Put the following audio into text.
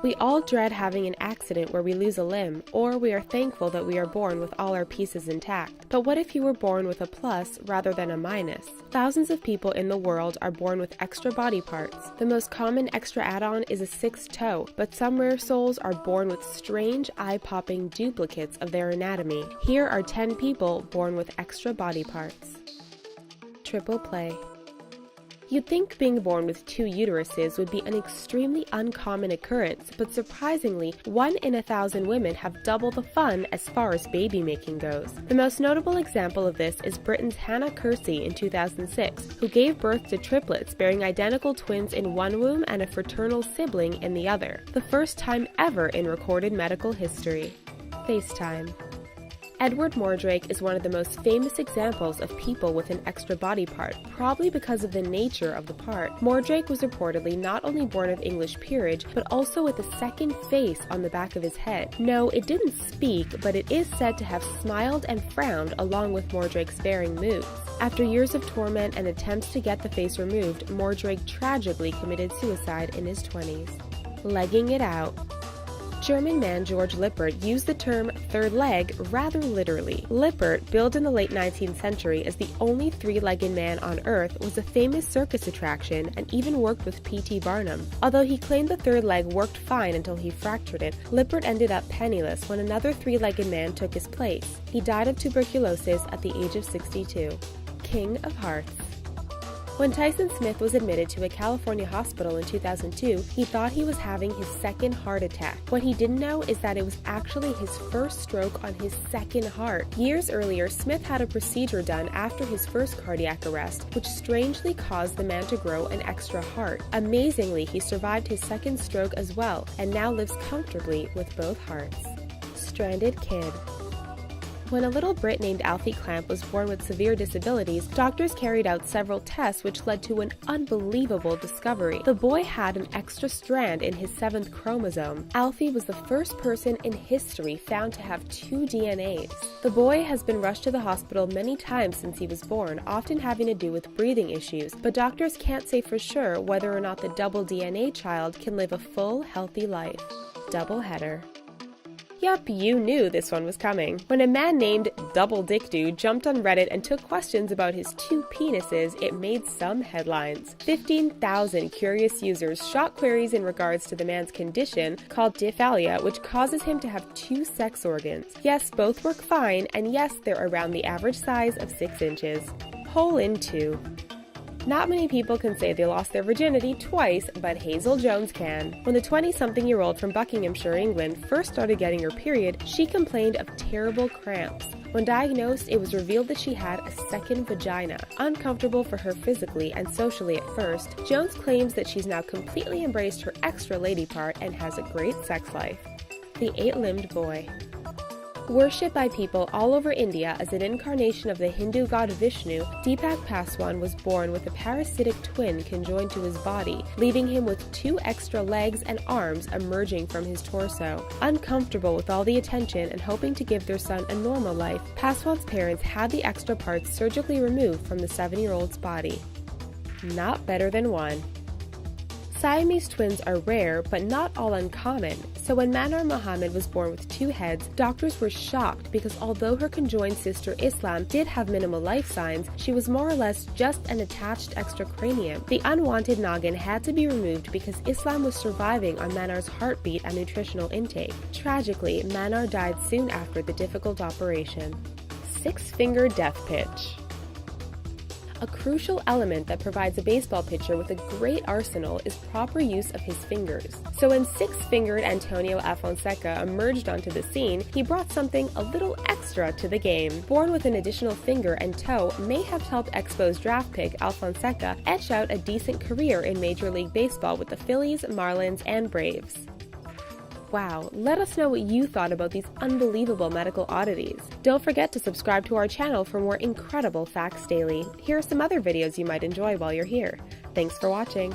We all dread having an accident where we lose a limb, or we are thankful that we are born with all our pieces intact. But what if you were born with a plus rather than a minus? Thousands of people in the world are born with extra body parts. The most common extra add-on is a sixth toe, but some rare souls are born with strange, eye-popping duplicates of their anatomy. Here are 10 people born with extra body parts. Triple play. You'd think being born with 2 uteruses would be an extremely uncommon occurrence, but surprisingly, 1 in 1,000 women have double the fun as far as baby making goes. The most notable example of this is Britain's Hannah Kersey in 2006, who gave birth to triplets bearing identical twins in one womb and a fraternal sibling in the other. The first time ever in recorded medical history. FaceTime. Edward Mordrake is one of the most famous examples of people with an extra body part, probably because of the nature of the part. Mordrake was reportedly not only born of English peerage, but also with a second face on the back of his head. No, it didn't speak, but it is said to have smiled and frowned along with Mordrake's varying moods. After years of torment and attempts to get the face removed, Mordrake tragically committed suicide in his 20s. Legging it out. German man George Lippert used the term third leg rather literally. Lippert, billed in the late 19th century as the only 3-legged man on Earth, was a famous circus attraction and even worked with P.T. Barnum. Although he claimed the third leg worked fine until he fractured it, Lippert ended up penniless when another 3-legged man took his place. He died of tuberculosis at the age of 62. King of Hearts. When Tyson Smith was admitted to a California hospital in 2002, he thought he was having his second heart attack. What he didn't know is that it was actually his first stroke on his second heart. Years earlier, Smith had a procedure done after his first cardiac arrest, which strangely caused the man to grow an extra heart. Amazingly, he survived his second stroke as well, and now lives comfortably with both hearts. Stranded kid. When a little Brit named Alfie Clamp was born with severe disabilities, doctors carried out several tests which led to an unbelievable discovery. The boy had an extra strand in his 7th chromosome. Alfie was the first person in history found to have 2 DNAs. The boy has been rushed to the hospital many times since he was born, often having to do with breathing issues, but doctors can't say for sure whether or not the double DNA child can live a full, healthy life. Doubleheader. Yup, you knew this one was coming. When a man named Double Dick Dude jumped on Reddit and took questions about his 2 penises, it made some headlines. 15,000 curious users shot queries in regards to the man's condition called diphallia, which causes him to have 2 sex organs. Yes, both work fine, and yes, they're around the average size of 6 inches. Hole in 2. Not many people can say they lost their virginity twice, but Hazel Jones can. When the 20-something-year-old from Buckinghamshire, England, first started getting her period, she complained of terrible cramps. When diagnosed, it was revealed that she had a second vagina. Uncomfortable for her physically and socially at first, Jones claims that she's now completely embraced her extra lady part and has a great sex life. The 8-limbed boy. Worshipped by people all over India as an incarnation of the Hindu god Vishnu, Deepak Paswan was born with a parasitic twin conjoined to his body, leaving him with 2 extra legs and arms emerging from his torso. Uncomfortable with all the attention and hoping to give their son a normal life, Paswan's parents had the extra parts surgically removed from the 7-year-old's body. Not better than one. Siamese twins are rare, but not all uncommon, so when Manar Muhammad was born with 2 heads, doctors were shocked because although her conjoined sister Islam did have minimal life signs, she was more or less just an attached extra cranium. The unwanted noggin had to be removed because Islam was surviving on Manar's heartbeat and nutritional intake. Tragically, Manar died soon after the difficult operation. 6-finger death pitch. A crucial element that provides a baseball pitcher with a great arsenal is proper use of his fingers. So when 6-fingered Antonio Alfonseca emerged onto the scene, he brought something a little extra to the game. Born with an additional finger and toe may have helped Expos draft pick Alfonseca etch out a decent career in Major League Baseball with the Phillies, Marlins, and Braves. Wow, let us know what you thought about these unbelievable medical oddities. Don't forget to subscribe to our channel for more incredible facts daily. Here are some other videos you might enjoy while you're here. Thanks for watching.